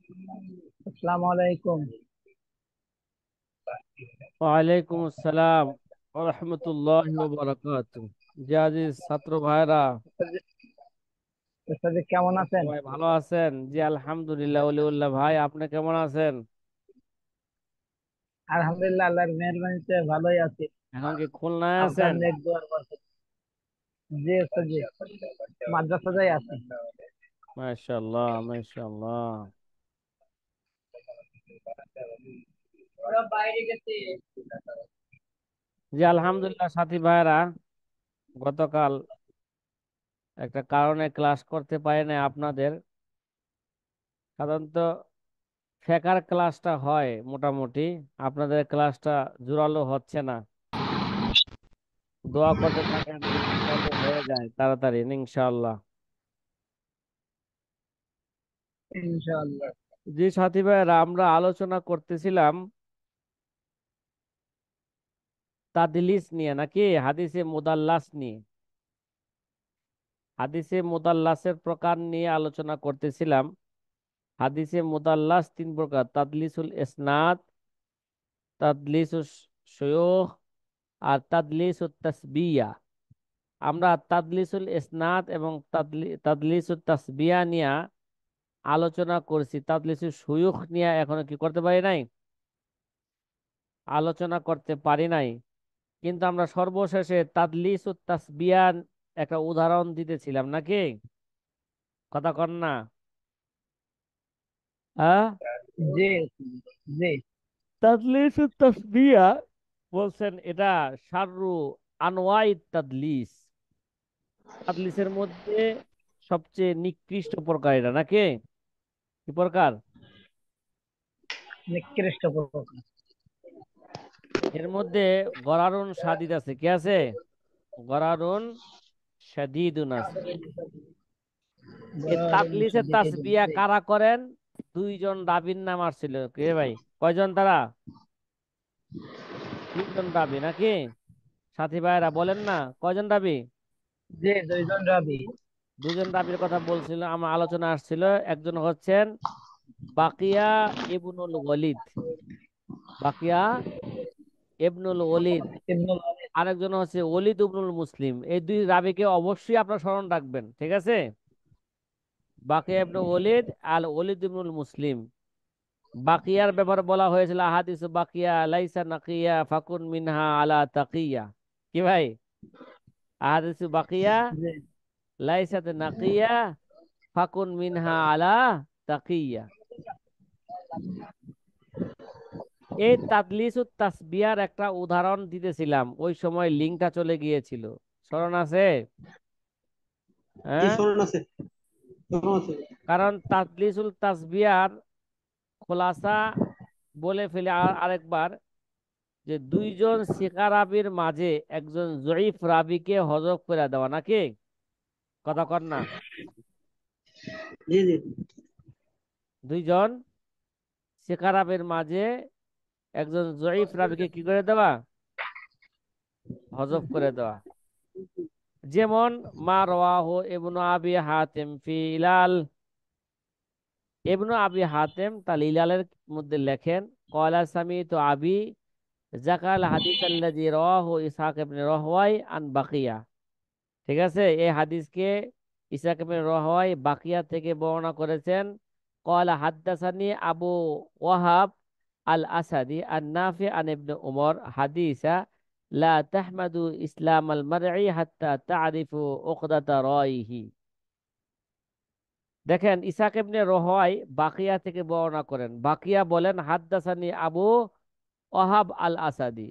আসসালামু আলাইকুম। ওয়ালাইকুম আসসালাম ওয়া রাহমাতুল্লাহি ওয়া বারাকাতুহু। জি আজিজ ছাত্র ভাইরা, ওস্তাদ কেমন আছেন? সবাই ভালো আছেন? জি আলহামদুলিল্লাহ, ওলিউল্লাহ। ভাই আপনি কেমন আছেন? আলহামদুলিল্লাহ, আল্লাহর মেহরবানিতে ভালোই আছি। এখন কি খুলনায় আপনার আছেন? নেক দোয়ার পাশে। জি ওস্তাদ জি, মাদ্রাসা যাই আছি। মাশাআল্লাহ মাশাআল্লাহ। ওরা বাইরে গেছে। জি আলহামদুলিল্লাহ সাথী ভাইরা, গতকাল একটা কারণে ক্লাস করতে পারি না আপনাদের। সাধারণত ফেকার ক্লাসটা হয় মোটামুটি, আপনাদের ক্লাসটা জোরালো হচ্ছে না। দোয়া করতে থাকেন যাতে হয়ে যায় তাড়াতাড়ি ইনশাআল্লাহ। ইনশাআল্লাহ। জি সাথী ভাইরা, আমরা আলোচনা করতেছিলাম তাদলিস নিয়ে, নাকি হাদিসে মুদাল্লাস নিয়ে। হাদিসে মুদাল্লাসের প্রকার নিয়ে আলোচনা করতেছিলাম। হাদিসে মুদাল্লাস তিন প্রকার: তাদলিসুল ইসনাদ, তাদলিসুস শুয়ুখ, আর তাদলিসুত তাসবিয়া। আমরা তাদলিসুল ইসনাদ এবং তাদলিসুত তাসবিয়া নিয়ে আলোচনা করছি। তাদলিসুল শুয়ুখ নিয়ে এখনো কি করতে পারি নাই, আলোচনা করতে পারি নাই। কিন্তু আমরা সর্বশেষে তাদলিসুত তাসবিয়ার একটা উদাহরণ দিতেছিলাম, নাকি? কথা কন না? হ্যাঁ। জি জি। তাদলিসুত তাসবিয়া বলছেন এটা শাররু আনওয়াই তাদলিস। তাদলিসের মধ্যে সবচেয়ে নিকৃষ্ট প্রকার এটা, নাকি? কি প্রকার? নিকৃষ্ট প্রকার। এর মধ্যে গরারুন শাদিদ আছে, কি আছে? গরারুন শাদিদুন আছে। এই বড় তাদলিসের সাদিকে তাসবিয়া দিচ্ছে। কারা করেন? দুইজন রাবীর নাম আসছিল, কে ভাই? কয়জন তারা? দুইজন রাবী, নাকি? সাথী ভাইরা বলেন না, কয়জন রাবী? জি, দুইজন রাবি। দুজন রাবীর কথা বলছিল, আমার আলোচনা আসছিল। একজন হচ্ছেন বাকিয়া ইবনুল ওয়ালিদ, বাকিয়া ইবনুল ওয়ালিদ। ইবনুল আমির। আরেকজন হচ্ছে ওলিদ ইবনুল মুসলিম। এই দুই রাবীকে অবশ্যই আপনার স্মরণ রাখবেন, ঠিক আছে? বাকিয়া ইবনুল ওয়ালিদ আর ওলিদ ইবনুল মুসলিম। বাকিয়ার ব্যাপারে বলা হয়েছিল আহাদিস বাকিয়া লাইসা নাকিয়া ফাকুন মিনহা আলা তাকিয়া। কি ভাই? আহাদিস বাকিয়া জি। লাইসাত নাকিয়া ফাকুন মিনহা আলা তাকিয়া। এই তাদলিসুত তাসবিয়ার একটা উদাহরণ দিতেছিলাম, ওই সময় লিঙ্কটা চলে গিয়েছিল। স্মরণ আছে? জি, হ্যাঁ। স্মরণ আছে, স্মরণ আছে। কারণ তাদলিসুল তাসবিয়ার খোলাসা বলে ফেলে আরেকবার, যে দুইজন সিকা রাবির মাঝে একজন জয়ীফ রাবিকে হজব করে দেওয়া, নাকি? কথা কর না? জি জি। দুইজন সিকা রাবির মাঝে একজন জয়ীফ রাবিকে কি করে দেওয়া? হজব করে দেওয়া। যেমন মা রাওয়াহু ইবনু আবি হাতিম ফি ইলাল। ইবনু আবি হাতিম তার ইলালের মধ্যে লেখেন, ক্বালা সামিতু আবি যাকাল হাদিস আল্লাযী রাওয়াহু ইসহাক ইবনে রাহওয়াই আন বাকিয়া। ঠিক আছে, এই হাদিসকে ইসহাক ইবনে রাহওয়াই বাকিয়া থেকে বর্ণনা করেছেন। ক্বালা হাদ্দাসানি আবু ওয়াহাব আল আসাদি আন নাফি আন ইবনে উমর হাদিসা লা তাহমাদু ইসলাম আল মারই হাত্তা তারিফু উকদাতা রাইহি। দেখেন, ইসহাক ইবনে রাহওয়াই বাকিয়া থেকে বর্ণনা করেন। বাকিয়া বলেন হাদ্দাসানি আবু ওয়াহাব আল আসাদি,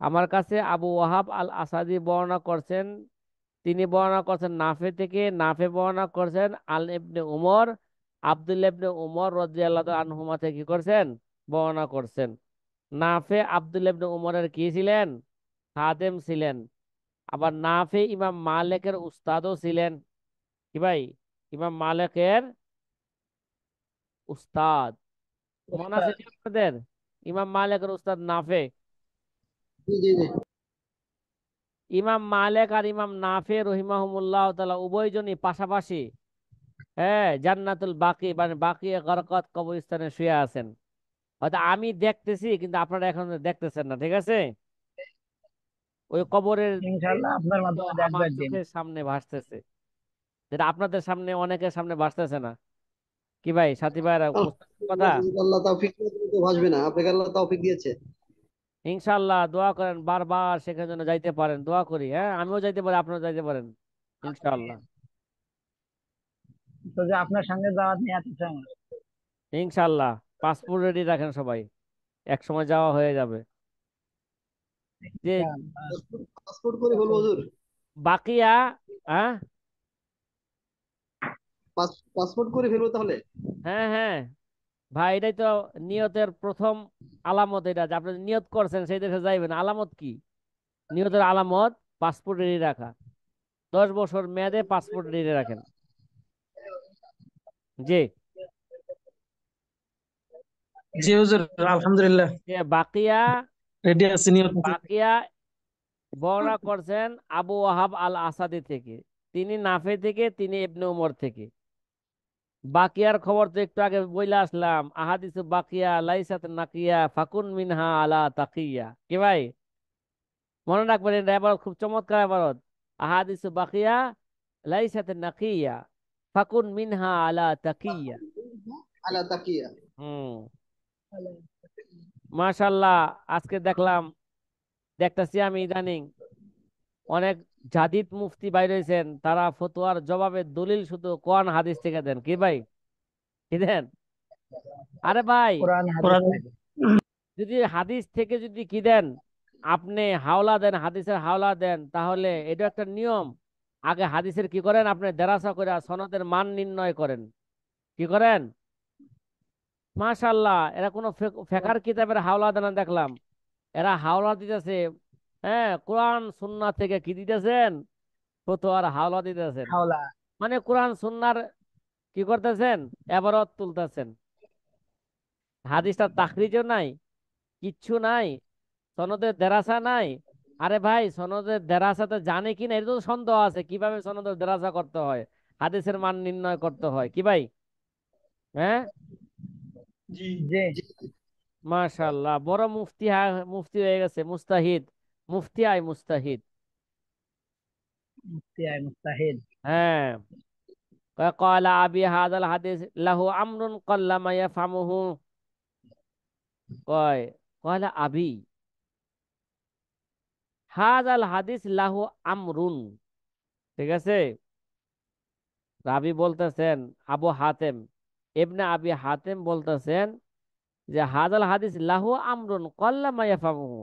আমার কাছে আবু ওয়াহাব আল আসাদি বর্ণনা করছেন। তিনি বর্ণনা করছেন নাফে থেকে, নাফে বর্ণনা করছেন আল ইবনে উমর, আব্দুল্লাহ ইবনে উমর রাদিয়াল্লাহু আনহুমা থেকে কি করছেন? বর্ণনা করছেন। নাফে আব্দুল্লাহ ইবনে উমরের কি ছিলেন? খাদেম ছিলেন। আবার নাফে ইমাম মালিকের উস্তাদও ছিলেন। কি ভাই? ইমাম মালিকের উস্তাদ। মনে আছে উস্তাদ। নি আপনাদের? ইমাম মালিকের উস্তাদ নাফে। জি জি জি। ইমাম মালিক আর ইমাম নাফে রহিমাহুমুল্লাহ তাআলা উভয়জনই পাশাপাশি হ্যাঁ, জান্নাতুল বাকি মানে বাকি গরকত কবরস্থানে শুয়ে আছেন। হয়তো আমি দেখতেছি কিন্তু আপনারা এখন দেখতেছেন না, ঠিক আছে? ওই কবরের ইনশাল্লাহ আপনার তো মাধ্যমে দেখবো আমার একদিন। চোখের সামনে ভাসতেছে, যেটা আপনাদের সামনে অনেকের সামনে ভাসতেছে না। কি ভাই, সাথী ভাইরা, বুঝতেছেন কথা? আলহামদুলিল্লাহ, যদি আল্লাহ তৌফিক দিয়ে দিলে তো ভাসবে না, আপনাকে আল্লাহ তৌফিক দিয়েছে। ইনশাল্লাহ দোয়া করেন, বারবার সেখানে যেন যাইতে পারেন, দোয়া করি। হ্যাঁ, আমিও যাইতে পারি, আপনারাও যাইতে পারেন, ইনশাল্লাহ। তো যে আপনার সঙ্গে দাওয়াত নিয়ে আসছে আমার। ইনশাল্লাহ পাসপোর্ট রেডি রাখেন সবাই, এক সময় যাওয়া হয়ে যাবে। যে ইনশাআল্লাহ। পাসপোর্ট করে ফেলবো হুজুর। বাকিয়া, হ্যাঁ পাসপোর্ট করে ফেলবো তাহলে। হ্যাঁ হ্যাঁ ভাই, এটাই তো নিয়তের প্রথম আলামত। এটা যে আপনি নিয়ত করছেন সেই দেশে যাইবেন, আলামত কি? নিয়তের আলামত পাসপোর্ট রেডি রাখা। 10 বছর মেয়াদে পাসপোর্ট রেডি রাখেন। জি। জি হুজুর, আলহামদুলিল্লাহ যে বাকিয়া, রেডি আছি নিয়ত মতো। বাকিয়া বর্ণনা করছেন আবু ওয়াহাব আল আসাদি থেকে, তিনি নাফে থেকে, তিনি ইবনে উমর থেকে। বাকিয়ার খবর তো একটু আগে বইলা আসলাম, আহাদিসু বাকিয়া লাইসাত নাকিয়া ফাকুন মিনহা আলা তাকিয়া। কি ভাই, মনে রাখবেন, এটা এবার খুব চমৎকার এবারত। আহাদিসু বাকিয়া লাইসাত নাকিয়া ফাকুন মিনহা আলা তাকিয়া। আলা তাকিয়া। হুম। মাশাল্লাহ, আজকে দেখলাম, দেখতেছি আমি ইদানিং অনেক জাদিদ মুফতি বাইর হয়েছেন, তারা ফতোয়ার জবাবে দলিল শুধু কোরআন হাদিস থেকে দেন। কি ভাই, কি দেন? আরে ভাই, কোরআন হাদিস কোরআন। থেকে। যদি হাদিস থেকে যদি কি দেন, আপনি হাওলা দেন, হাদিসের হাওলা দেন, তাহলে এটা একটা নিয়ম। আগে হাদিসের কি করেন, আপনি দেরাসা করে সনদের মান নির্ণয় করেন। কি করেন? মাশাল্লাহ, এরা কোনো ফেকার কিতাবের হাওলা দেন না দেখলাম, এরা হাওলা দিতেছে। হ্যাঁ, কোরআন সুন্নাহ থেকে কি দিতেছেন, ফতোয়ার হাওলা দিতেছেন। হাওলা। মানে কোরআন সুন্নাহর কি করতেছেন, এবারত তুলতেছেন। হাদিসটা তাখরিজও নাই, কিচ্ছু নাই, সনদের দেরাসা নাই। আরে ভাই, সনদের দেরাসাতে জানে কিনা এটা তো সন্দেহ আছে, কিভাবে সনদের দেরাসা করতে হয়, হাদিসের মান নির্ণয় করতে হয়। কি ভাই, হ্যাঁ? জি। জি। জি। মাশাআল্লাহ, বড় মুফতি মুফতি হয়ে গেছে, মুস্তাহিদ, মুফতি আই মুস্তাহিদ। Mufti I মুস্তাহিদ। হ্যাঁ। قال أبي هذا الحديث له أمر قل ما يفهمه। কয়, قال أبي هذا الحديث له أمر। ঠিক আছে, রাবি বলতেছেন, আবু হাতেম ইবনে আবি হাতেম বলতেছেন যে হাদাল হাদিস লাহু আমরুন কল্লা মা ইয়াফামুহু।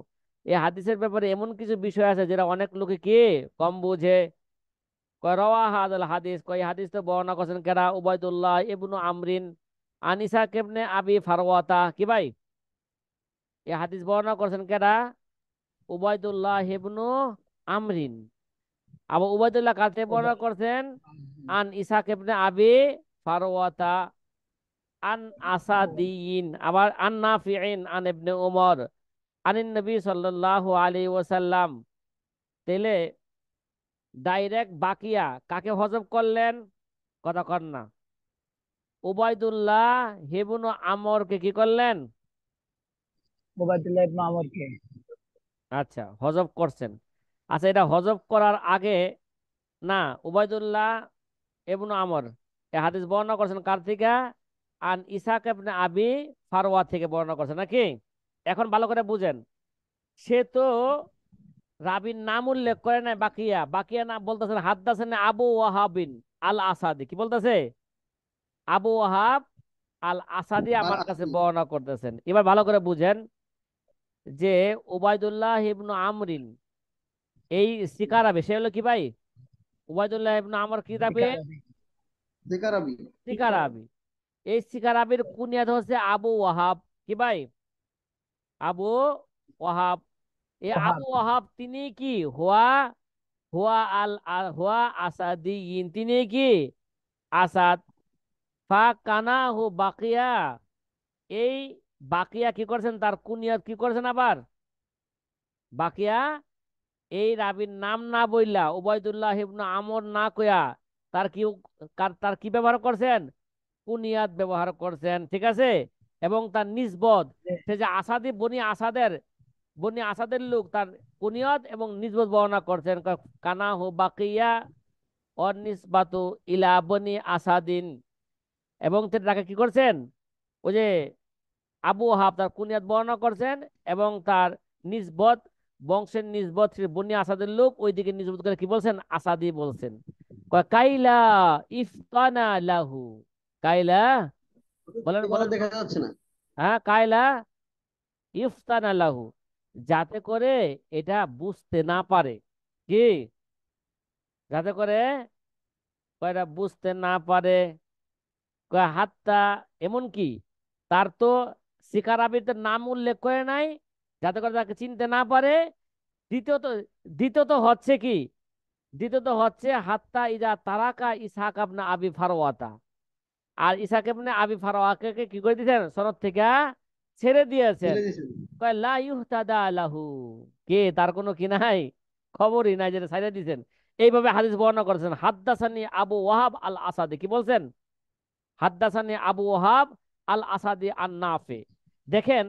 এই হাদিসের ব্যাপারে এমন কিছু বিষয় আছে যেটা অনেক লোকে কি কম বুঝে। কয় রাওয়া হাদাল হাদিস, কয় এই হাদিস তো বর্ণনা করছেন কেরা, উবাইদুল্লাহ ইবনু আমরিন আনিসা কেবনে আবি ফারওয়াতা। কি ভাই, এই হাদিস বর্ণনা করছেন কেরা, উবাইদুল্লাহ ইবনু আমরিন। আবার উবাইদুল্লাহ কাতে বর্ণনা করছেন, আন ইসা কেবনে আবি ফারওয়াতা আন আসাদিয়িন। আবার আন নাফিইন আন ইবনে উমর আনিন নবী সাল্লাল্লাহু আলাইহি ওয়াসাল্লাম। তাহলে ডাইরেক্ট বাকিয়া কাকে হজব করলেন, কথা কর না, উবাইদুল্লাহ ইবনু আমরকে কি করলেন? ওবায়দুল্লাহ ইবনে আমরকে। আচ্ছা, হজব করছেন। আচ্ছা, এটা হজব করার আগে না, উবাইদুল্লাহ ইবনু আমর এই হাদিস বর্ণনা করছেন কার থেকে? আন ইসাক ইবনে আবি ফারওয়া থেকে বর্ণনা করছেন নাকি? এখন ভালো করে বুঝেন, সে তো রাবির নাম উল্লেখ করে নাই। বাকিয়া, বাকিয়া নাম বলতেছেন হাদ্দাসানি আবু ওয়াহাবিন আল আসাদি। কি বলতেছে? আবু ওয়াহাব আল আসাদি আর আমার কাছে আসি। বর্ণনা করতেছেন। এবার ভালো করে বুঝেন যে উবাইদুল্লাহ ইবনু আমরিন এই সিকারাবে, সে হলো কি ভাই, উবাইদুল্লাহ ইবনু আমর কি রাবে? শিকারী। জিকারাবি। সিকারাবি। এই সিকারাবির কুনিয়াত হচ্ছে আবু ওয়াহাব। কি ভাই, আবু ওয়াহাব। এই আবু ওহাব। ওয়াহাব তিনি কি হুয়া, হুয়া হুয়া আসাদিয়িন, তিনি কি আসাদ। ফা কানাহু বাকিয়া, এই বাকিয়া কি করছেন, তার কুনিয়াত কি করছেন আবার, বাকিয়া এই রাবির নাম না বইলা, উবাইদুল্লাহ ইবনু আমর না কয়া তার কি তার কি ব্যবহার করছেন? কুনিয়াত ব্যবহার করছেন, ঠিক আছে। এবং তার নিসবত, সে যে আসাদি বনি আসাদের লোক, তার কুনিয়ত এবং নিসবত বর্ণনা করছেন। কানাহু বাকিয়া অর নিসবাতু ইলা বনি আসাদিন। এবং তিনি তাকে কি করছেন? ওই যে আবু ওহাব তার কুনিয়াত বর্ণনা করছেন, এবং তার নিসবত, বংশের নিসবত বনি আসাদের লোক, ওইদিকে নিসবত করে কি বলছেন? আসাদি বলছেন। কাইলা ইফতানা লাহু। কাইলা, বলেন এখানে বলেন। দেখা যাচ্ছে না। হ্যাঁ, কাইলা ইফতানা লাহু, যাতে করে এটা বুঝতে না পারে। কি? যাতে করে এটা বুঝতে না পারে। হাত্তা, এমন কি তার তো শিকার আবিদের নাম উল্লেখ করে নাই, যাতে করে তাকে চিনতে না পারে। দ্বিতীয়ত দ্বিতীয়ত হচ্ছে কি? দ্বিতীয়ত হচ্ছে হাত্তা ইজা তারাকা ইসহাক ইবনে আবি ফারওয়াতা। আর ইসহাক ইবনে আবি ফারওয়াকে কি করে দিয়েছেন? সনদ থেকে ছেড়ে দিয়েছেন। ছেড়ে দিয়েছেন। কয় লা ইউহতাদা লাহু, কে তার কোনো কি নাই, খবরই নাই, যেটা ছেড়ে দিয়েছেন। এইভাবে হাদিস বর্ণনা করেছেন। হাদ্দাসানি আবু ওয়াহাব আল আসাদি, কি বলছেন? হাদ্দাসানি আবু ওয়াহাব আল আসাদি আন নাফে। দেখেন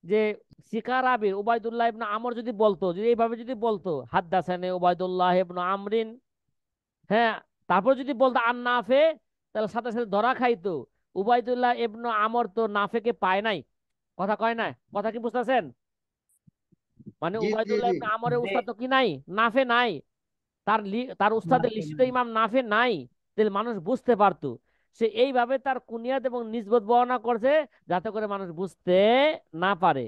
যে সিকার আবির উবাইদুল্লাহ ইবনে আমর যদি বলতো, যদি এইভাবে যদি বলতো হাদ্দাসানি উবাইদুল্লাহ ইবনে আমরিন, হ্যাঁ, তারপর যদি বলতো আন নাফে, তাহলে সাথে সাথে ধরা খাইতো। উবাইদুল্লাহ ইবনে আমর তো নাফেকে পায় নাই। কথা কয় না? কথা কি বুঝতেছেন? মানে জি জি উবাইদুল্লাহ জি। ইবনে আমরের যে উস্তাদ তো কি নাই? নাফে নাই। তার উস্তাদের নাফে লিখিত নাই। ইমাম নাফে নাই। তাহলে মানুষ বুঝতে পারতো। সে এইভাবে তার কুনিয়াত এবং নিসবত বর্ণনা করছে, যাতে করে মানুষ বুঝতে না পারে।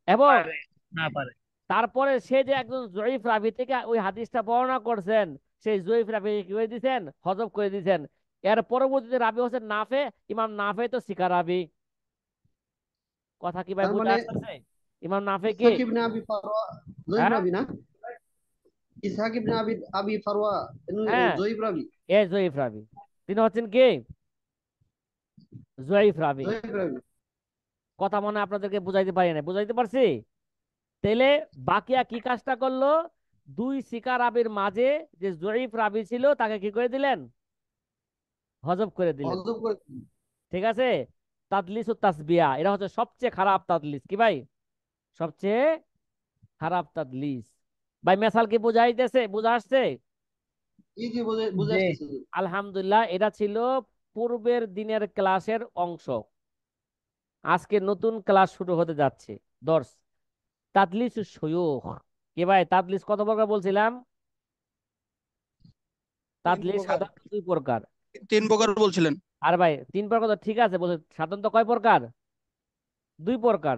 এবং পারে না পারে। তারপরে সে যে একজন জয়ীফ রাবি থেকে ওই হাদিসটা বর্ণনা করছেন, সেই জয়ীফ রাবি কি করে দিয়েছেন? হজব করে দিয়েছেন। এর পরবর্তীতে রাবি হোসেন নাফে, ইমাম নাফে তো শিকার রাবি। কথা কি ভাই তার বুঝে মানে আসতেছে? ইমাম নাফে কে? ইসহাক ইবনে আবি ফারওয়া জয়ীফ হ্যাঁ, রাবি না? ইসহাক ইবনে আবি আবি ফারওয়া হ্যাঁ, জয়ীফ রাবি। এ জয়ীফ রাবি। তিনি হচ্ছেন কে? জয়ীফ রাবি। জয়ীফ রাবি। কথা মনে হয় আপনাদেরকে বুঝাইতে পারি না, বুঝাইতে পারছি? তাহলে বাকিয়া কি কাজটা করলো? দুই শিকার রাবির মাঝে যে জয়ীফ রাবি ছিল, তাকে কি করে দিলেন? হজব করে দিলেন। হযব করে। ঠিক আছে। তাদলিস ও তাসবিয়া, এটা হচ্ছে সবচেয়ে খারাপ তাদলিস। কি ভাই? সবচেয়ে খারাপ তাদলিস। ভাই মেসাল কি বুঝাইতেছে? বুঝা আসছে? জি জি, বুঝে বুঝে যে আসতেছে। আলহামদুলিল্লাহ, এটা ছিল পূর্বের দিনের ক্লাসের অংশ। আজকে নতুন ক্লাস শুরু হতে যাচ্ছে। দর্স তাদলিস শুয়ুখ। কি ভাই, তাদলিস কত প্রকার বলছিলাম? তিন তাদলিস প্রকার। সাধারণত দুই প্রকার। তিন প্রকার বলছিলেন। আর ভাই তিন প্রকার তো ঠিক আছে, বলছে সাধারণত কয় প্রকার? দুই প্রকার।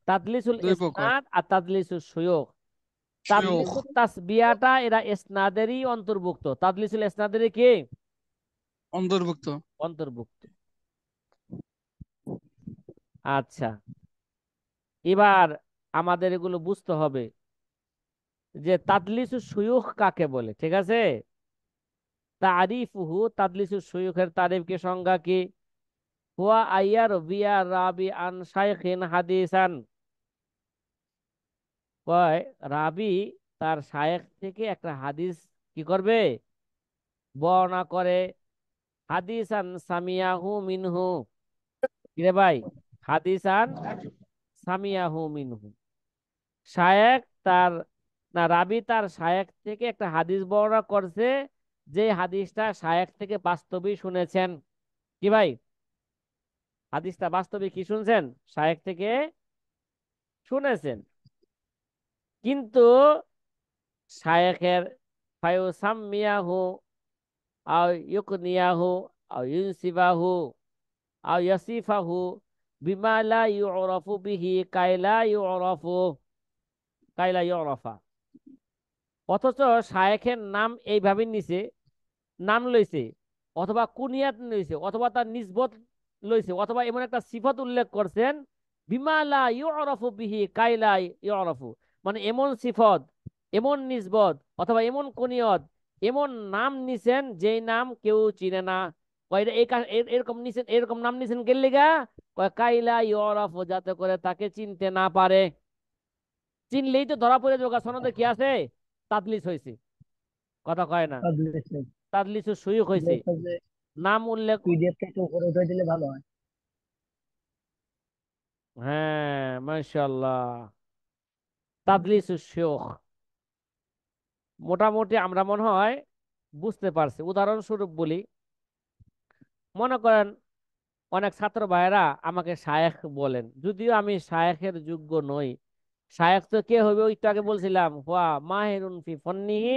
তাদলিসুল দুই প্রকার। ইসনাদ আর তাদলিসুল শুয়ুখ। শিওখ। তাদলিসুল তাসবিয়াটা এরা ইসনাদেরই অন্তর্ভুক্ত। তাদলিসুল ইসনাদেরই কি অন্তর্ভুক্ত। অন্তর্ভুক্ত? আচ্ছা, এবার আমাদের এগুলো বুঝতে হবে যে তাদলিসুল শুয়ুখ কাকে বলে। ঠিক আছে। তারিফুহু, তাদলিসুল শুয়ুখের তারিফ কি, সংজ্ঞা কি? হুয়া আইয়ার বিয়া রাবি আন শাইখিন হাদিসান। কয় রাবি তার শায়েখ থেকে একটা হাদিস কি করবে? বর্ণনা করে। হাদিসান সামিয়াহু মিনহু। কিরে ভাই, হাদিসান সামিয়াহু মিনহু, শায়েখ তার, না, রাবি তার শায়েখ থেকে একটা হাদিস বর্ণনা করছে, যে হাদিসটা শায়েখ থেকে বাস্তবিক শুনেছেন। কি ভাই, হাদিসটা বাস্তবিক কি শুনছেন? শায়েখ থেকে শুনেছেন। কিন্তু শায়েখের ফায়ুসাম্মিয়াহু আও ইউকনিয়াহু আও ইউনসিবাহু আও ইয়াসিফাহু বিমা লা ইউরাফু বিহি কাইলা ইউরাফা। অথচ শায়েখের নাম এইভাবে নিছে, নাম লইছে, অথবা কুনিয়াত লইছে, অথবা তার নিসবত লইছে, অথবা এমন একটা সিফত উল্লেখ করছেন, বিমা লা ইউরাফু বিহি কাইলা ইউরাফু, মানে এমন সিফত, এমন নিসবত, অথবা এমন কুনিয়ত, এমন নাম নিছেন যেই নাম কেউ চিনে না। কয় এটা এরকম নিছেন, এরকম নাম নিছেন কে লিগা? কয় কাইলা ইউরাফু, যাতে করে তাকে চিনতে না পারে। চিনলেই তো ধরা পড়ে যাবে সনদে কি আছে, তাদলিস হয়েছে। কথা কয় না? তাদলিস তাদলিসু সুয়ুখ যে হয়েছে, হচ্ছে যে নাম উল্লেখ। পিডিএফটা একটু উপরে উঠে দিলে ভালো হয়। হ্যাঁ, মাশাআল্লাহ, তাদলিসু সুয়ুখ মোটামুটি আমরা মনে হয় বুঝতে পারছি। উদাহরণস্বরূপ বলি, মনে করেন অনেক ছাত্র ভাইয়েরা আমাকে শায়েখ বলেন, যদিও আমি শায়েখের যোগ্য নই। শায়েখ তো কে হবে, ওই তো আগে বলছিলাম, হুয়া মাহিরুন ফি ফন্নিহি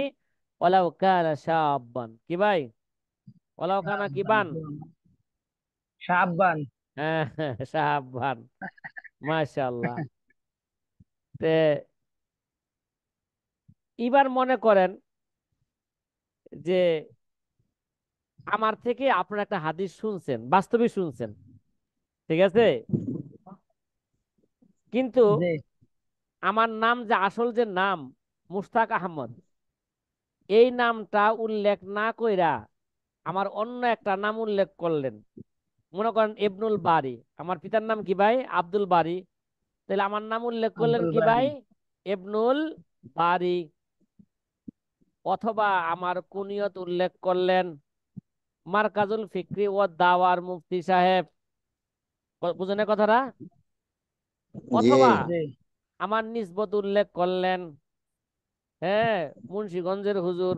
ওয়ালাউ কানা শাব্বান। কি ভাই? ওয়ালাউ কানা কি শাহবান বান? শাহবান। হ্যাঁ, শাব্বান, মাশাআল্লাহ। তে এবার মনে করেন যে আমার থেকে আপনার একটা হাদিস শুনছেন, বাস্তবে শুনছেন, ঠিক আছে, কিন্তু জি আমার নাম যে আসল যে নাম মুশতাক আহমদ, এই নামটা উল্লেখ না কইরা আমার অন্য একটা নাম উল্লেখ করলেন। মনে করেন ইবনুল বারি, আমার পিতার নাম কি ভাই? আব্দুল বারি। তাহলে আমার নাম উল্লেখ করলেন আব্দুল কি বারি। ভাই? ইবনুল বারি। অথবা আমার কুনিয়ত উল্লেখ করলেন মারকাজুল ফিক্রি ও দাওয়ার মুফতি সাহেব। বুঝেন এই কথাটা? জি অথবা জি আমার নিসবত উল্লেখ করলেন, হ্যাঁ, মুন্সিগঞ্জের হুজুর,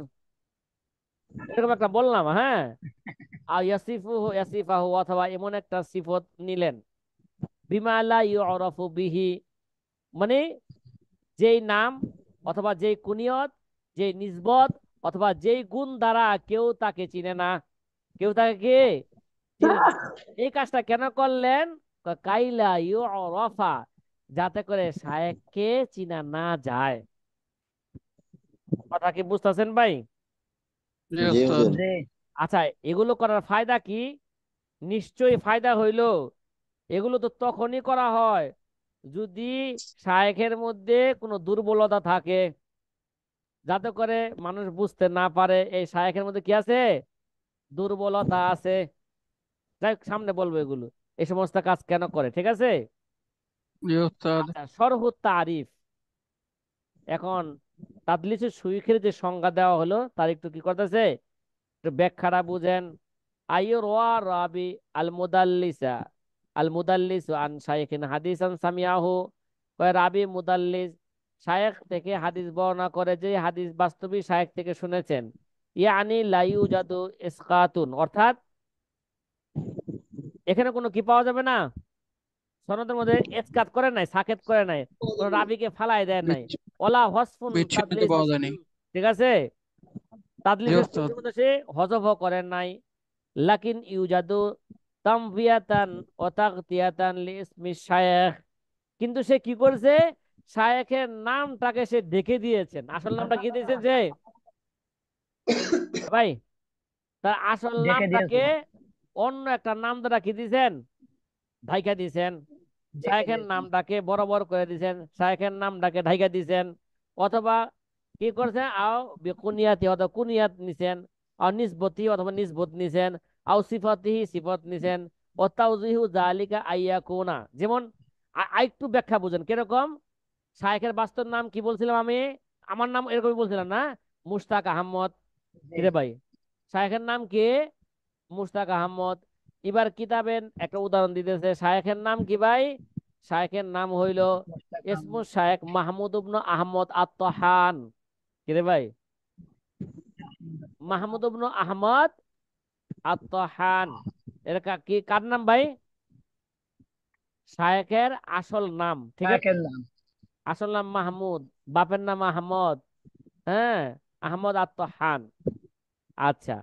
এরকম একটা বললাম, হ্যাঁ। আর ইয়াসিফু ইয়াসিফাহু, অথবা এমন একটা সিফত নিলেন, বিমা লা ইউরাফু বিহি, মানে যেই নাম অথবা যেই কুনিয়ত, যেই নিসবত অথবা যেই গুণ দ্বারা কেউ তাকে চিনে না, কেউ তাকে কে চিনে না। এই কাজটা কেন করলেন? কাইলা ইউরাফা, যাতে করে শায়েখকে চিনা না যায়। কথা কি বুঝতেছেন ভাই? জি জি ওস্তাদ। হুজুর। জি আচ্ছা, এগুলো করার ফায়দা কি? নিশ্চয়ই ফায়দা হইল, এগুলো তো তখনই করা হয় যদি শায়েখের মধ্যে কোনো দুর্বলতা থাকে, যাতে করে মানুষ বুঝতে না পারে এই শায়েখের মধ্যে কি আছে, দুর্বলতা আছে। যাই হোক, সামনে বলবো এগুলো, এই সমস্ত কাজ কেন করে, ঠিক আছে। জি ওস্তাদ। আচ্ছা, সরহু তারিফ। এখন তাদলিসের সুইখের যে সংজ্ঞা দেওয়া হলো তার একটু কি করতেছে, একটু ব্যাখ্যাটা বুঝেন। আইয়ুর ওয়া রাবি আল মুদাল্লিসা, আল মুদাল্লিস আন শাইখিন হাদিসান সামিয়াহু, কয় রাবি মুদাল্লিস শায়েখ থেকে হাদিস বর্ণনা করে, যে হাদিস বাস্তবিক শায়েখ থেকে শুনেছেন। ইয়ানি লা ইউজাদু ইসকাতুন, অর্থাৎ এখানে কোনো কি পাওয়া যাবে না, সনদের মধ্যে ইসকাত করে নাই, সাকেত করে নাই, কোন রাবিকে ফালাই দেয় নাই। বিচ্ছ- ওলা হসফুন বিচ্ছিন্নতা তাদলিস, পাওয়া যায়নি। ঠিক আছে, জি তাদলিসের ওস্তাদ। সুবিধার মধ্যে সে হজফ করেন নাই। লাকিন ইউজাদু তামভিয়াতান ও তাগতিয়াতান লিইসমি শায়েখ, কিন্তু সে কি করেছে, শায়েখের নামটাকে সে ঢেকে দিয়েছেন। আসল নামটা কি দিয়েছেন যে ভাই, তার আসল ডেকে নামটাকে দিয়েছে। অন্য একটা নাম দ্বারা কি দিয়েছেন, ঢাইকা দিয়েছেন। ডেকে শায়েখের দিয়েছে। নামটাকে বরাবর করে দিয়েছেন, শায়েখের নামটাকে ঢাইকা দিয়েছেন। অথবা কি করছেন, আও কুনিয়াতি অথবা কুনিয়াত নিছেন, আও নিসবতি অথবা নিসবত নিছেন, আও সিফাতিহি সিফত নিছেন। ও তাওজিহু জালিকা আইয়াকুনা, যেমন আরেকটু ব্যাখ্যা বুঝেন কিরকম। শায়েখের বাস্তব নাম কি বলছিলাম আমি? আমার নাম এরকমই বলছিলাম না, মুশতাক আহমদ। জি কিরে ভাই, শায়েখের নাম কি? মুশতাক আহমদ। এবার কিতাবের একটা উদাহরণ দিতেছে, শায়েখের নাম কি ভাই? শায়েখের নাম হইল মোস্তাক ইসমু আহমদ। শায়েখ মাহমুদ ইবনু আহমদ আত-তাহান। কিরে ভাই, মাহমুদ ইবনু আহমদ আত-তাহান, এর কি কার নাম ভাই? শায়েখের আসল নাম, ঠিক আছে। শায়েখের নাম। আসল নাম মাহমুদ, বাপের নাম আহমদ, হ্যাঁ, আহমদ আত-তাহান। আচ্ছা,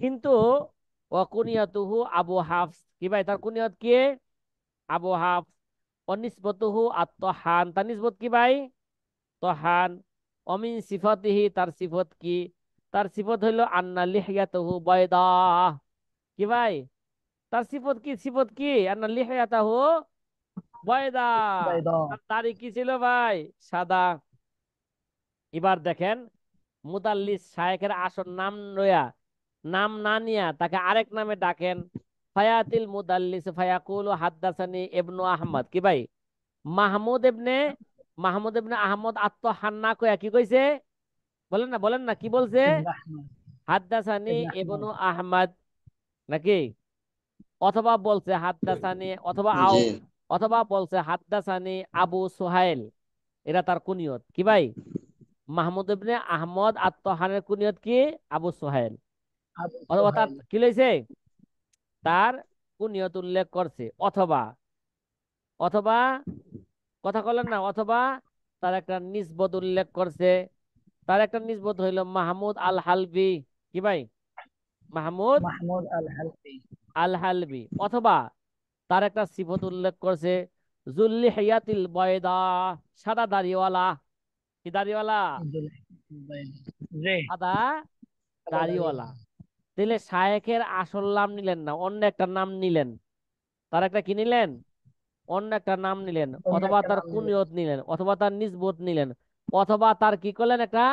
কিন্তু ও কুনিয়াতুহু আবু হাফস, কি ভাই তার কুনিয়ত কি? আবু হাফস। অনিসবতুহু আত-তাহান, তার নিসবত কি ভাই? তাহান। অমিন সিফাতিহি, তার সিফত কি? তার সিফত হইল আন্না লিহিয়াতুহু বাইদা। কি ভাই, তার সিফত কি? সিফত কি? আন্না লিহিয়াতুহু বাইদা, বাইদা। তার দাড়ি কি ছিল ভাই? সাদা। এবার দেখেন, মুদাল্লিস শায়েখের আসল নাম লইয়া, নাম না নিয়া তাকে আরেক নামে ডাকেন। ফায়াতিল মুদাল্লিস ফায়াকুলু হাদ্দাসানি ইবনু আহমদ। কি ভাই, মাহমুদ ইবনে মাহমুদ ইবনে আহমদ আত্ম হান্না কয়া কি কইছে? বলেন না, বলেন না, কি বলছে? ইবনে আহমদ। হাদ্দাসানি ইবনে ইবনু আহমদ। আহমদ নাকি, অথবা বলছে হাদ্দাসানি অথবা জি অথবা বলছে হাদ্দাসানি আবু সুহাইল, এটা তার কুনিয়ত কি ভাই? মাহমুদ ইবনে আহমদ আত্মহানের কুনিয়ত কি? আবু সুহাইল। আবু অথবা তার সুহাইল। কি লইছে? তার কুনিয়ত উল্লেখ করছে, অথবা অথবা কথা বলেন না, অথবা তার একটা নিসবত উল্লেখ করছে। তার একটা নিসবত হইল মাহমুদ আল হালবি, কি ভাই? মাহমুদ মাহমুদ আল হালফি। আল হালবি। অথবা তার একটা সিফত উল্লেখ করছে জুল্লিহিয়াতিল বয়দা, সাদা দাড়িওয়ালা। কি দাড়িওয়ালা? জি। সাদা দাড়িওয়ালা। তাহলে শায়েখের আসল নাম নিলেন না, অন্য একটা নাম নিলেন। তার একটা কি নিলেন? অন্য একটা নাম নিলেন, অন্য অথবা একটা তার নাম নিলেন। কুনিয়ত নিলেন, অথবা তার নিসবত নিলেন, অথবা তার কি করলেন? একটা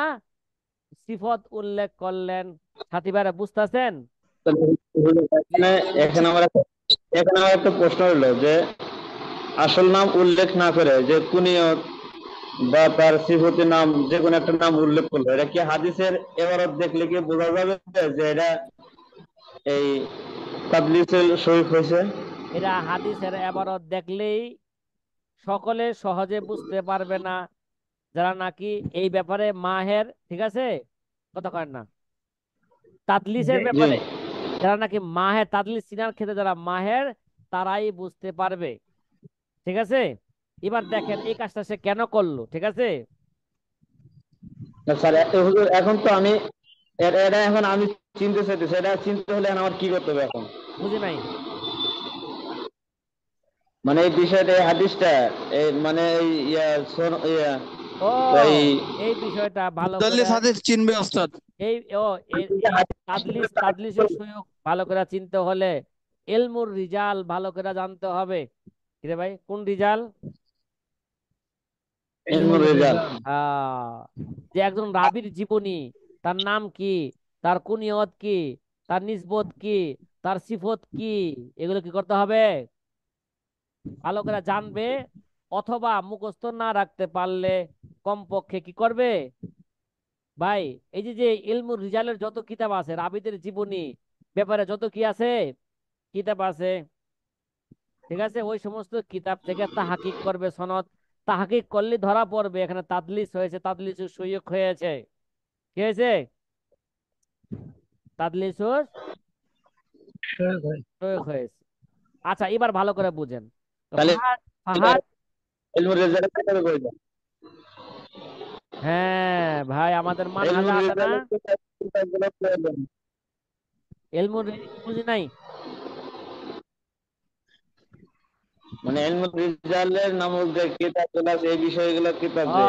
সিফত উল্লেখ করলেন। সাথী ভাইরা বুঝতেছেন? তাহলে এখানে এখানে আমার এখানে আমার একটা প্রশ্ন হলো যে আসল নাম উল্লেখ না করে যে কুনিয়ত বা তার সিফতি নাম যে কোনো একটা নাম উল্লেখ করলো, এটা কি হাদিসের এবারত দেখলে কি বোঝা যাবে যে এটা এই তাদলিসের শরীফ হয়েছে? এটা হাদিসের এবারত দেখলেই সকলে সহজে বুঝতে পারবে না, যারা নাকি এই ব্যাপারে মাহের, ঠিক আছে, কথা কয় না, তাদলিসের জি। জি ব্যাপারে যারা নাকি মাহের, তাদলিস চিনার ক্ষেত্রে যারা মাহের, তারাই বুঝতে পারবে। ঠিক আছে, এবার দেখেন এই কাজটা সে কেন করলো। ঠিক আছে, না স্যার, হুজুর এখন তো আমি এটা এখন আমি চিনতে চাইতেছি, এটা চিনতে হলে এখন আমার কি করতে হবে এখন? বুঝি নাই। মানে এই বিষয়টা, এই হাদিসটা, এই মানে এই ইয়া ও, ওই এই বিষয়টা ভালো করে, মুদাল্লিস হাদিস চিনবে ওস্তাদ। এই ও এই তাদলিসের সুযোগ ভালো করে চিনতে হলে এলমুর রিজাল ভালো করে জানতে হবে। কিরে ভাই, কোন রিজাল? ইলমুল ইলমুল রিজাল। রিজাল। আহ যে একজন রাবীর জীবনী, তার নাম কি, তার কুনিয়ত কি, তার নিসবত কি, তার সিফত কি, এগুলো কি করতে হবে? ভালো করে জানবে। অথবা মুখস্থ না রাখতে পারলে কমপক্ষে কি করবে ভাই? এই যে যে ইলমুর রিজালের যত কিতাব আছে, রাবীদের জীবনী ব্যাপারে যত কি আছে, কিতাব আছে, ঠিক আছে, ওই সমস্ত কিতাব থেকে তাহাকিক করবে, সনদ তাহাকিক করলে ধরা পড়বে এখানে তাদলিস হয়েছে, তাদলিস সৈয়ক হয়েছে। কি হয়েছে? তাদলিস শরীফ ভাই। সৈয়ক হয়েছে। আচ্ছা, এবার ভালো করে বুঝেন। তো তাহলে ফাহাদ ফাহাদ ইলমুল রিজাল কিভাবে কইলো? হ্যাঁ ভাই, আমাদের মানহাজা ইলমুল আছে না, রিজালের কিতাবগুলো প্রয়োজন। এলমুর, বুঝি নাই। মানে ইলমুল রিজালের নামক যে কিতাবগুলো আছে, এই বিষয়গুলো কিতাব ও, যে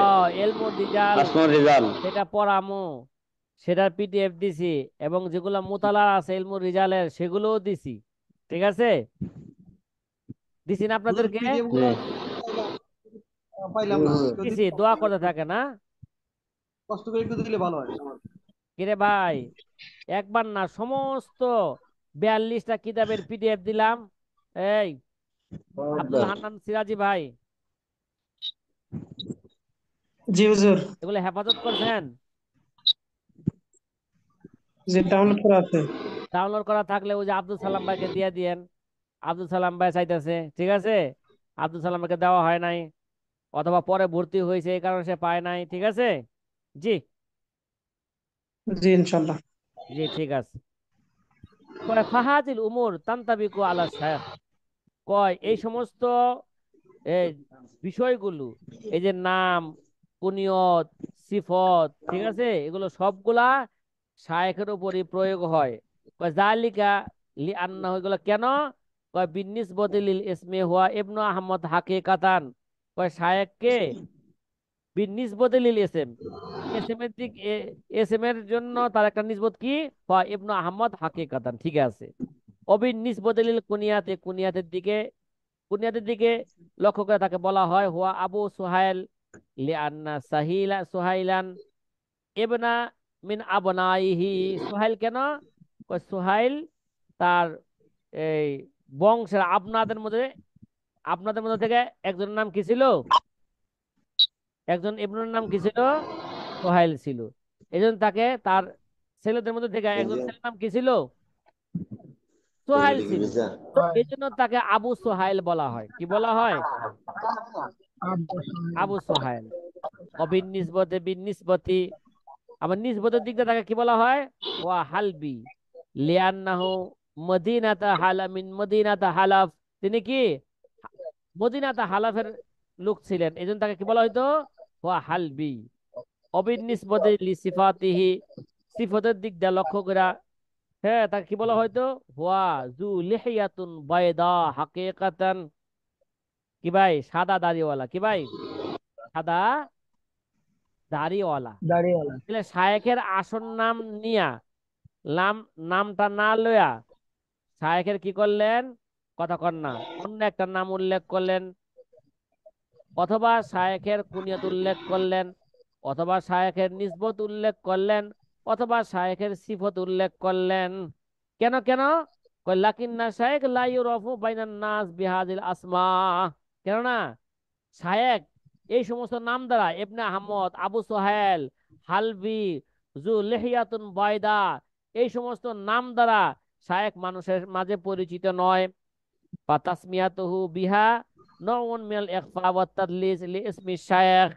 এলমুর রিজাল, আসমুর রিজাল। সেটা পড়ামু, সেটার পিডিএফ দিছি, এবং যেগুলো মোতালা আছে এলমুর রিজালের সেগুলোও দিছি। ঠিক আছে, দিছি না হুজুর আপনাদেরকে? পিডিএফ জি গুলো পাইলাম না, একটু দিছি, দিলে দোয়া করতে থাকে না। কষ্ট করে একটু দিলে ভালো হয় আমার। কিরে ভাই, একবার না সমস্ত 42টা কিতাবের পিডিএফ দিলাম। এই আব্দুল হান্নান সিরাজি ভাই, জি হুজুর। এগুলো হেফাজত করছেন? জি, ডাউনলোড করা আছে। ডাউনলোড করা থাকলে ওই যে আব্দুল সালাম ভাইকে দিয়ে দিয়েন। আব্দুল সালাম ভাই চাইতেছে, ঠিক আছে, আব্দুল সালাম ভাইকে দেওয়া হয় নাই, অথবা পরে ভর্তি হয়েছে এই কারণে সে পায় নাই। ঠিক আছে, জি, জি ইনশাল্লাহ। জি, ঠিক আছে। কয় ফাহাজিল উমুর তান্তাবিকু আলা শাইখ, কয় এই সমস্ত এই বিষয়গুলো, এই যে নাম, কুনিয়ত, সিফত, ঠিক আছে, এগুলো সবগুলা শায়েখের উপরই প্রয়োগ হয়। কয় জালিকা লি আন্না, এগুলো কেন? কয় বিনিসবতি লিল ইসমি হুয়া ইবনু আহমদ হাকিকাতান, কয় শায়েখকে বিনিসবতি লিল ইসম, এসএম এর দিক এসএম এর জন্য তার একটা নিসবত কি, হুয়া ইবনু আহমদ হাকিকাতান, ঠিক আছে। অবিন নিসবতি লিল কুনিয়াতে, কুনিয়াতের দিকে লক্ষ্য করে তাকে বলা হয় হুয়া আবু সুহাইল লিআন্না সুহাইলান ইবনা মিন আবনাইহি। সুহাইল কেন? কয় সুহাইল তার এই বংশের, আপনাদের মধ্যে থেকে একজনের নাম কি ছিল? একজন ইবনুর নাম কি ছিল? সুহাইল ছিল। এই জন্য তাকে তার ছেলেদের মধ্যে থেকে একজন ছেলের নাম কি ছিল? সোহাইল ছিল। তো এই জন্য তাকে আবু সোহাইল বলা হয়। কি বলা হয়? আবু সোহাইল। অবিন নিসবতে বিন নিসবতি, আবার নিসবতের দিক দিয়ে তাকে কি বলা হয়? ওয়া হালবি, লিয়ান্নাহু মদিনাতা হালামিন মদিনাতা হালাফ, তিনি কি মদিনাতা হালাফের লোক ছিলেন, এই জন্য তাকে কি বলা হয়তো? ওয়া হালবি। অবিন নিসবতে লি সিফাতিহি, সিফতের দিক দিয়ে লক্ষ্য করা, হ্যাঁ, তাকে কি বলা হয়তো? হুয়া জু লিহিয়াতুন বাইদা হাকিকাতান, কি ভাই? সাদা দাড়িওয়ালা। কি ভাই? সাদা দাড়িওয়ালা। দাড়িওয়ালা। তাহলে শায়েখের আসল নাম নিয়া নাম নামটা না লয়া শায়েখের কি করলেন? কথা কন না, অন্য একটা নাম উল্লেখ করলেন, অথবা শায়েখের কুনিয়ত উল্লেখ করলেন, অথবা শায়েখের নিসবত উল্লেখ করলেন, অথবা শায়েখের সিফত উল্লেখ করলেন। কেন কেন? কয় লাকিন্না শায়েখ লা ইউরাফু বাইনান নাস বিহাদিল আসমা, কেননা শায়েখ এই সমস্ত নাম দ্বারা, ইবনে আহমদ, আবু সোহেল, হালবি, জু লিহিয়াতুন বাইদা, এই সমস্ত নাম দ্বারা শায়েখ মানুষের মাঝে পরিচিত নয়। বা তাসমিয়াতুহু বিহা নউন মিনাল ইখফা ওয়া তাদলিস লিইসমি শায়েখ,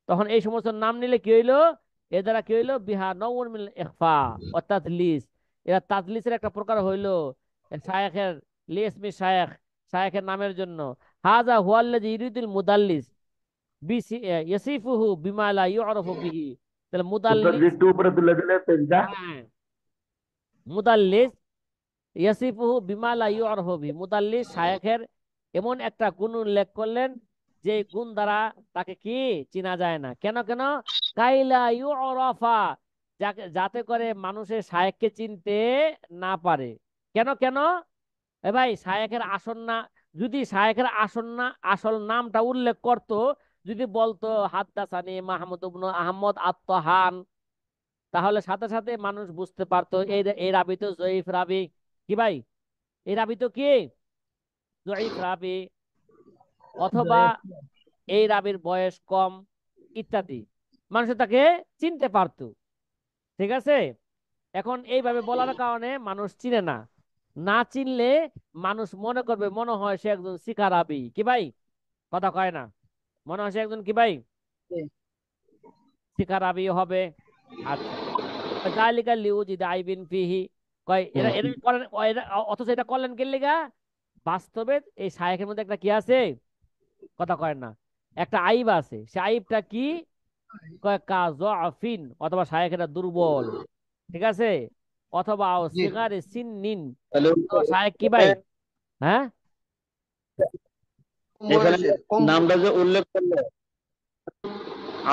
তখন এই সমস্ত নাম নিলে কি হইলো? এর দ্বারা কি হইলো? বিহা নউন মিনাল ইখফা ওয়া তাদলিস, এরা তাদলিসের একটা প্রকার হইলো শায়েখের, লিইসমি শায়েখ, শায়েখের নামের জন্য। হাযা হুয়াল্লাযী ইউরিদুল মুদাল্লিস বিসি ইয়াসিফুহু বিমা লা ইউরাফু বিহি। তাহলে মুদাল্লিস, হ্যাঁ, মুদাল্লিস ইয়াসিফুহু বিমা লা ইউরাফু বিহি, মুদাল্লিস শায়েখের এমন একটা গুণ উল্লেখ করলেন যে গুণ দ্বারা তাকে কি চেনা যায় না। কেন কেন? কাইলা ইউরাফা, যাতে করে মানুষের শায়েখকে চিনতে না পারে। কেন কেন? এ ভাই, শায়েখের আসল না, যদি শায়েখের আসল নামটা উল্লেখ করত, যদি বলতো হাদ্দাসানি মাহমুদ ইবনে আহমদ আত-তাহান, তাহলে সাথে সাথে মানুষ বুঝতে পারতো এই এই রাবি তো জয়ীফ রাবি। কি ভাই? এই রাবি তো কি জয়ীফ রাবি, অথবা এই রাবির বয়স কম, ইত্যাদি, মানুষ তাকে চিনতে পারতো। ঠিক আছে? এখন এইভাবে বলার কারণে মানুষ চিনে না, না চিনলে মানুষ মনে করবে, মনে হয় সে একজন শিকারাবি। কি ভাই? কথা কয় না, মনে হয় সে একজন কি ভাই শিকারাবি হবে। আচ্ছা, জালিকা লিউজিদ আইবিন ফিহি, কয় এরা এরা করেন অথচ এটা করলেন কে লিগা? বাস্তবে এই শায়েখের মধ্যে একটা কি আছে? কথা কয় না, একটা আইব আছে। সে আইবটা কি? কয় কাযআফিন, অথবা শায়েখেরা দুর্বল। ঠিক আছে? অথবা জি সিগারে সিন্নিন, তাহলে অথবা শায়েখ কি ভাই? হ্যাঁ, কম এখানে বয়সের কম নামটা যে উল্লেখ করলো,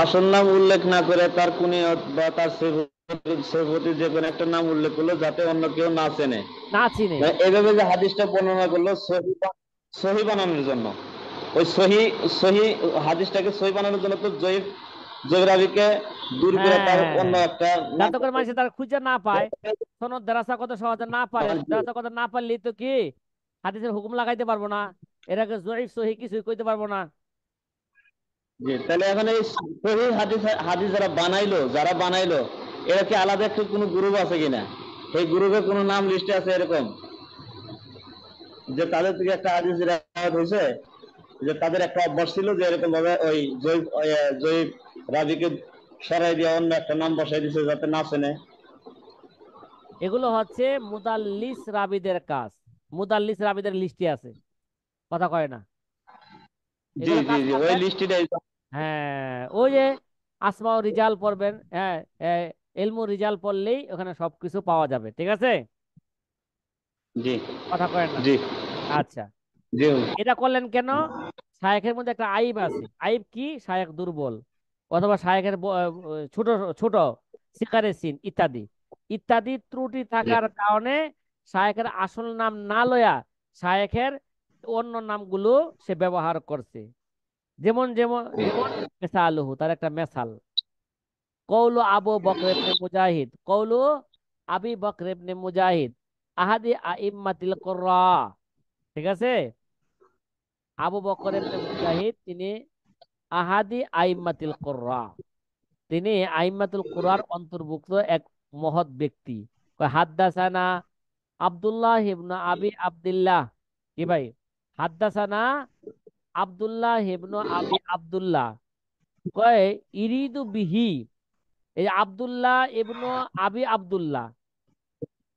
আসল নাম উল্লেখ না করে তার কুনিয়ত বা তার সেবতী যে কোনো একটা নাম উল্লেখ করলো, যাতে অন্য কেউ না চেনে। না চিনে। মানে এইভাবে যে হাদিসটা বর্ণনা করলো সহি বানানোর জন্য, ওই সহি সহি হাদিসটাকে সহি বানানোর জন্য তো জয়ীফ রাবীকে দূর করে তার অন্য হ্যাঁ, একটা নাম। যাতে করে মানুষ তারা খুঁজে না পায়, সনদ দেরাসা কত সহজে না পারে, দেরাসা কত না পারলে তো কি হাদিসের হুকুম লাগাইতে পারবো না, এটাকে জয়ীফ সহি কিছুই কইতে পারবো না। জি, তাহলে এখন এই সহি হাদিস হাদিস যারা বানাইলো এরা কি আলাদা একটা কোনো গ্রুপ আছে কিনা? এই গ্রুপে কোনো নাম লিস্টে আছে এরকম যে তাদের থেকে একটা হাদিস রেওয়ায়াত হয়েছে, যে তাদের একটা অভ্যাস ছিল যে এরকম ভাবে ওই জয়ীফ রাবিকে সরাই দিয়ে অন্য একটা নাম বসাই দিছে যাতে না চেনে? এগুলো হচ্ছে মুদাল্লিস রাবিদের কাজ, মুদাল্লিস রাবিদের লিস্টে আছে। কথা কয় না, জি এগুলো জি কাজ জি, ওই করবেন। লিস্টটাই। হ্যাঁ, ওই যে আসমা ও রিজাল পড়বেন, হ্যাঁ, এলমু রিজাল পড়লেই ওখানে সবকিছু পাওয়া যাবে। ঠিক আছে? জি কথা কয় না। জি আচ্ছা, জি এটা করলেন কেন? শায়েখের মধ্যে একটা আইব আছে। আইব কি? শায়েখ দুর্বল, অথবা শায়েখের ছোট ছোট, সিকারে সিন ইত্যাদি ইত্যাদি ত্রুটি জি থাকার কারণে শায়েখের আসল নাম না লয়া শায়েখের অন্য নামগুলো সে ব্যবহার করছে। যেমন যেমন যেমন মেসালুহু, তার একটা মেসাল, কৌলু আবু বকর ইবনে মুজাহিদ, কৌলু আবি বকর ইবনে মুজাহিদ আহাদি আইম্মাতিল কুররা। ঠিক আছে? আবু বকর ইবনে মুজাহিদ তিনি আহাদি আইম্মাতিল কুররা, তিনি আইম্মাতুল কুরআর অন্তর্ভুক্ত এক মহৎ ব্যক্তি। হাদ্দাসানা আব্দুল্লাহ ইবনু আবি আব্দুল্লাহ, কি ভাই? হাদ্দাসানা আব্দুল্লাহ ইবনু আবি আব্দুল্লাহ, কয় ইরিদু বিহি, এই আব্দুল্লাহ ইবনু আবি আব্দুল্লাহ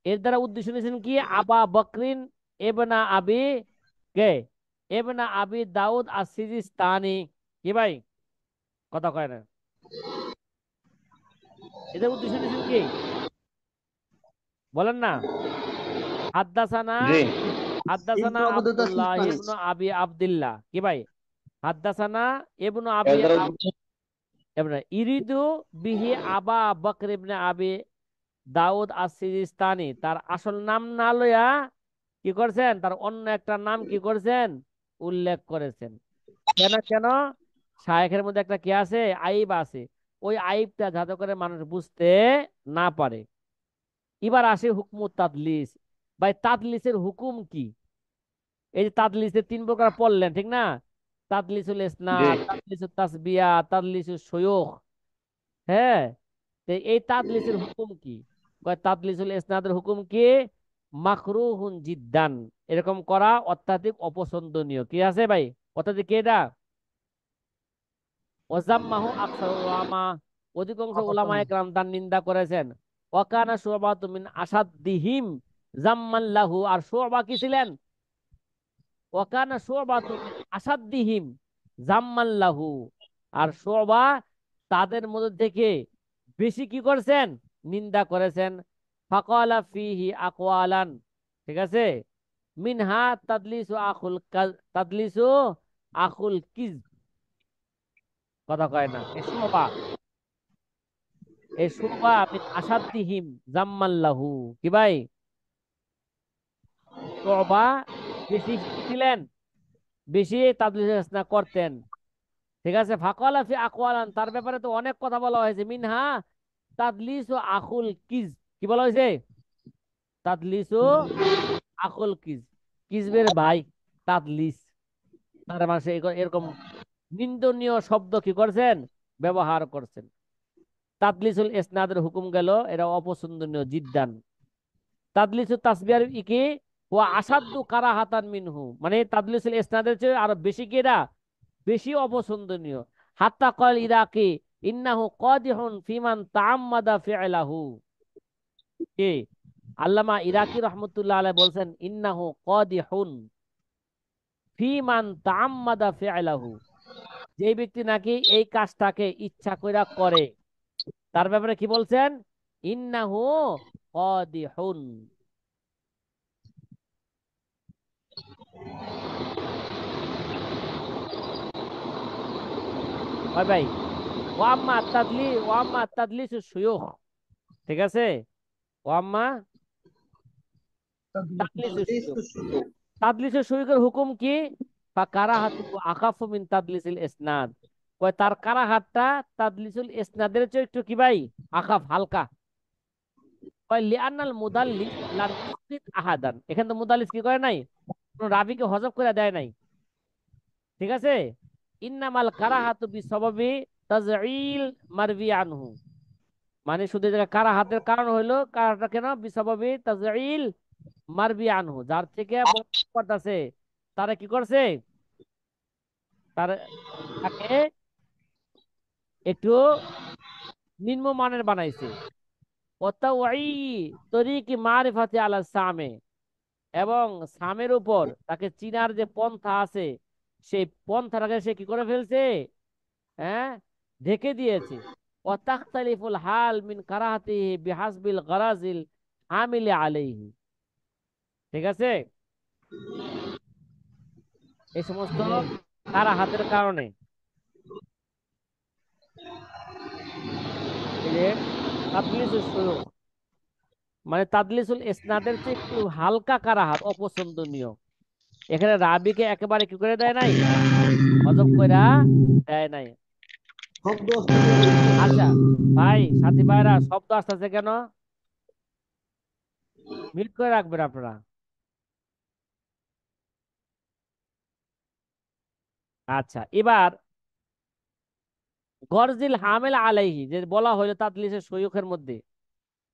এর দ্বারা উদ্দেশ্য নিয়েছেন কি? আবা বকরিন এবনা আবি কে এবনা আবি দাউদ as-সিজিস্তানি, কি ভাই? কথা কয় না। এদের উদ্দেশ্য নিয়েছেন কি বলেন না? হাদ্দাসানা জি হাদ্দাসানা ইবনু আবুদ আব্দুল্লাহ সিস্তানি। ইবনু আবি আব্দুল্লাহ, কি ভাই? হাদ্দাসানা ইবনু এর আবি দ্বারা ইবনে ইরিদু বিহি আবা বকর ইবনে আবি দাউদ as-সিজিস্তানি, তার আসল নাম না লইয়া কি করছেন? তার অন্য একটা নাম কি করছেন? উল্লেখ করেছেন। কেন কেন? শায়েখের মধ্যে একটা কি আছে? আইব আছে। ওই আইবটা যাতে করে মানুষ বুঝতে না পারে। এবার আসে হুকমু তাদলিস। ভাই তাদলিসের হুকুম কি? এই যে তাদলিসের তিন প্রকার পড়লেন, ঠিক না? তাদলিসুল জি ইসনাদ, তাদলিসুল তাসবিয়া, তাদলিসুল শুয়ুখ। হ্যাঁ, তো এই তাদলিসের হুকুম কি? কয় তাদলিসুল ইসনাদের হুকুম কি? মাকরুহুন জিদ্দান, এরকম করা অত্যাধিক অপছন্দনীয়। কি আছে ভাই? অত্যাধিক কি এটা? ওয়াজাম্মাহু আকসারুল উলামা, অধিকাংশ উলামায়ে কেরাম তার নিন্দা করেছেন। ওয়াকানা শুবাতু মিন আসাদ্দিহিম জাম্মান লাহু, আর শুবা কি ছিলেন? ওয়াকানা শুবাতু মিন আসাদ্দিহিম জাম্মান লাহু, আর শুবা তাদের মধ্যে থেকে বেশি কি করছেন? নিন্দা করেছেন। ফাকালা ফিহি আকওয়ালান, ঠিক আছে? মিনহা তাদলিসু আখুল কিজ, কথা কয় না। এই শুবা মিন আসাদ্দিহিম জাম্মাল্লাহু, কি ভাই? শুবা বেশি কি ছিলেন? বেশি তাদলিস ইসনাদ করতেন, ঠিক আছে? ফাকালা ফি আকওয়ালান, তার ব্যাপারে তো অনেক কথা বলা হয়েছে। মিনহা তাদলিসু আখুল কিজ, কি বলা হয়েছে? তাদলিসু আখুল কিজ, কিজবের ভাই তাদলিস। তার মানে এরকম নিন্দনীয় শব্দ কি করছেন? ব্যবহার করছেন। তাদলিসুল ইসনাদের হুকুম গেল এটা অপছন্দনীয় জিদ্দান। তাদলিসুল তাসবিয়ার ইকি ওয়া আসাদ্দু কারাহাতান মিনহু, মানে তাদলিসুল ইসনাদের চেয়ে আরো বেশি কি এটা? বেশি অপছন্দনীয়। হাত্তা ক্বাল ইরাকি ইন্নাহু কাদিহুন ফিমান তাআম্মাদা ফি'লাহু, কি আল্লামা ইরাকি রহমতুল্লাহ আলাইহি বলছেন ইন্নাহু কাদিহুন ফিমান তাআম্মাদা ফি'লাহু, যে ব্যক্তি নাকি এই কাজটাকে ইচ্ছা কইরা করে, তার ব্যাপারে কি বলছেন? ইন্নাহু কাদিহুন। হয় ভাই? ওয়াম্মা তাদলিসু শুয়ুখ, ঠিক আছে? ওয়াম্মা তাদলিসু শুয়ুখ, তাদলিসু শুয়ুখের হুকুম কি? ফাকারাহাতু আখাফু মিন তাদলিসিল ইসনাদ, কয় তার কারাহাতটা তাদলিসুল ইসনাদের চেয়ে একটু কি ভাই? আখাফ, হালকা। কয় লিআন্নাল মুদাল্লিস লাম ইউসকিত আহাদান, এখানে তো মুদাল্লিস কি করে নাই? কোন রাবীকে হযফ করে দেয় নাই, ঠিক আছে? ইন্নামাল কারাহাতু বিসবাবি তাজঈল মারবি আনহু, মানে শুধু এটা কারাহাতের কারণ হইলো, কারাটা কেন? বিসবাবি তাজঈল মারবি আনহু, যার থেকে বর্ণনা করতেছে তারা কি করছে? তার তাকে একটু নিম্নমানের বানাইছে। ওয়াতাওয়ী তরিকি মারিফাতি আলা সামে, এবং সামের উপর তাকে চিনার যে পন্থা আছে সেই পন্থাটাকে সে কি করে ফেলছে? হ্যাঁ, ঢেকে দিয়েছে। ওয়াতাখতালিফুল হাল মিন কারাহাতিহি বিহাসবিল গারাজিল আমিলি আলাইহি, ঠিক আছে? এই সমস্ত কারাহাতের কারণে এই যে তাদলিসুল শুয়ুখ, মানে তাদলিসুল ইসনাদের চেয়ে একটু হালকা কারাহাত অপছন্দনীয়। এখানে রাবিকে একেবারে কি করে দেয় নাই? হযফ কইরা দেয় নাই। শব্দ আসতেছে। আচ্ছা ভাই, সাথী ভাইরা, শব্দ আসতেছে কেন? মিউট করে রাখবেন আপনারা। আচ্ছা, এবার গরজিল হামেল আলাইহি যে বলা হইলো তাদলিসের শয়ুখের মধ্যে,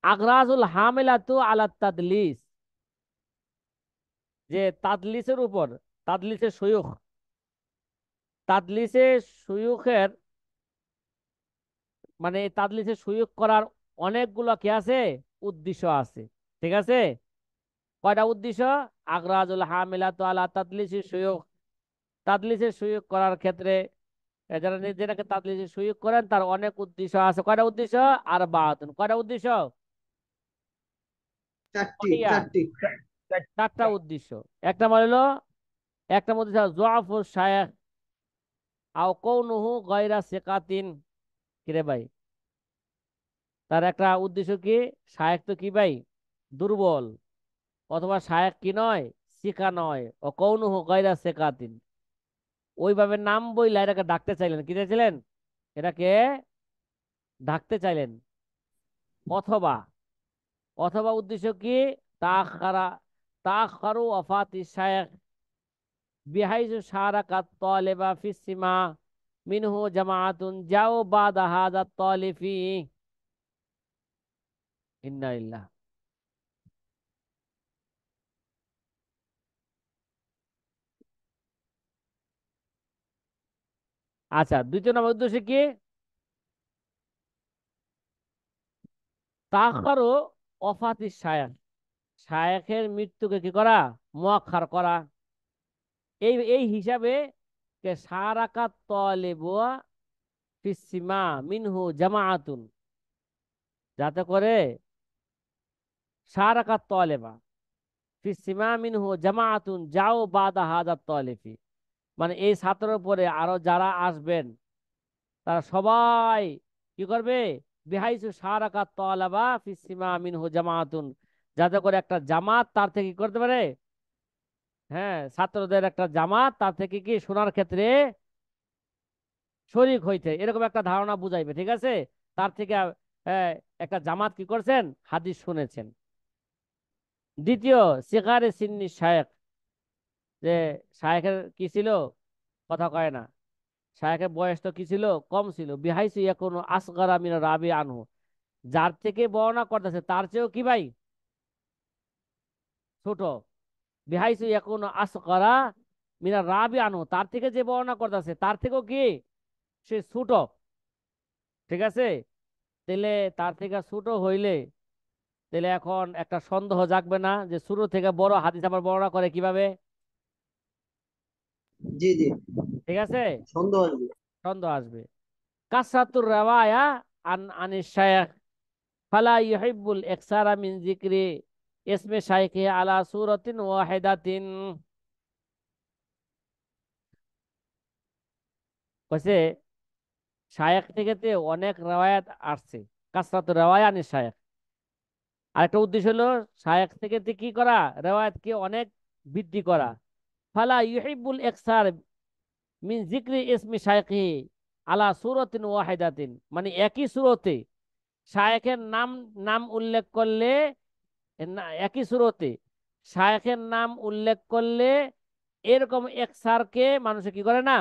আগরাজুল হামিলাতু আলা তাদলিস, যে তাদলিসের উপর, তাদলিসের শয়ুখ, তাদলিসে শুয়ুখের মানে তাদলিসে শুয়ুখ করার অনেকগুলো কি আছে, উদ্দেশ্য আছে। ঠিক আছে, কয়টা উদ্দেশ্য? আগরাজুল হামিলাতু আলা তাদলিসি শুয়ুখ, তাদলিসে শুয়ুখ করার ক্ষেত্রে যারা নিজেরাকে তাদলিসে শুয়ুখ করেন তার অনেক উদ্দেশ্য আছে। কয়টা উদ্দেশ্য? আর বাহাতুন, কয়টা উদ্দেশ্য? চারটি কয়টা? চারটি চারটা উদ্দেশ্য। একটা মানে হলো, একটা মধ্যে জোয়াফুর শায়েখ আও কৌনুহু গায়রা সিকাতিন। কিরে ভাই, তার একটা উদ্দেশ্য কি? শায়েখ তো কি ভাই, দুর্বল, অথবা শায়েখ কি নয়, শিখা নয়। ও কৌনুহু গায়রা সিকাতিন, ওইভাবে নাম বইলা এটাকে ডাকতে চাইলেন, কি চাইছিলেন? এটাকে ডাকতে চাইলেন। অথবা, অথবা উদ্দেশ্য কি? তাখারা, তাখারু ওয়াফাতি শায়েখ বিহাইযু শারাকাত তালিবা ফিসসিমা মিনহু জামাআতুন যাও বাদা হাযা তালিফি। ইন্না লিল্লাহ। আচ্ছা, দ্বিতীয় নম্বর উদ্দেশ্য কি? তাখারু ওয়াফাতি শায়েখ, শায়েখের মৃত্যুকে কি করা, মুআক্খার করা। এই এই হিসাবে কে শারাকাত তালিবু ফিসসিমা মিনহু জামাআতুন, যাতে করে শারাকাত তালেবা ফিসসিমা মিনহু জামাআতুন যাও বাদা হাযা তালিফি, মানে এই ছাত্রের পরে আরো যারা আসবেন তারা সবাই কি করবে? বিহাইসু শারাকাত তালাবা ফিসসিমা মিনহু জামাআতুন, যাতে করে একটা জামাত তার থেকে কি করতে পারে, হ্যাঁ, ছাত্রদের একটা জামাত তার থেকে কি শোনার ক্ষেত্রে শরীক হইতে, এরকম একটা ধারণা বুঝাইবে। ঠিক আছে, তার থেকে একটা জামাত কি করছেন, হাদিস শুনেছেন। দ্বিতীয়, সিগারে সিন্নি শায়েখ, যে শায়েখের কি ছিল, কথা কয় না, শায়েখের বয়স তো কি ছিল, কম ছিল। বিহাইসু ইয়াকুনু আসগারা মিন রাবি আনহু, যার থেকে বর্ণনা করতেছে তার চেয়েও কি ভাই, ছোট। বিহাইসু ইয়াকুনু আসগারা মিন রাবি আনহু, তার থেকে যে বর্ণনা করতেছে তার থেকেও কি, সে ছোট। ঠিক আছে, তাহলে তার থেকে ছোট হইলে তাহলে এখন একটা সন্দেহ জাগবে না যে ছোট থেকে বড় হাদিস আবার বর্ণনা করে কিভাবে? জি জি, ঠিক আছে, সন্দেহ আসবে। সন্দেহ আসবে। কাসরাতুর রাওয়ায়া আন আনিশ শাইখ ফালা ইউহিব্বুল ইকসারা মিন যিকরি ইসমে শাইখি আলা সূরাতিন ওয়াহিদাতিন। কইছে শায়েখ থেকে তে অনেক রাওয়ায়াত আসছে, কাসরাতুর রাওয়ায়া আনিশ শাইখ। আরেকটা উদ্দেশ্য হলো শায়েখ থেকে তে কি করা, রাওয়ায়াতকে অনেক বৃদ্ধি করা। ফালা ইউহিব্বুল ইকসার মিন যিকরি ইসমি শাইখি আলা সূরাতিন ওয়াহিদাতিন, মানে একই সূরতে শায়েখের নাম, নাম উল্লেখ করলে, একই সূরতে শায়েখের নাম উল্লেখ করলে এরকম এক সারকে মানুষে কি করে না,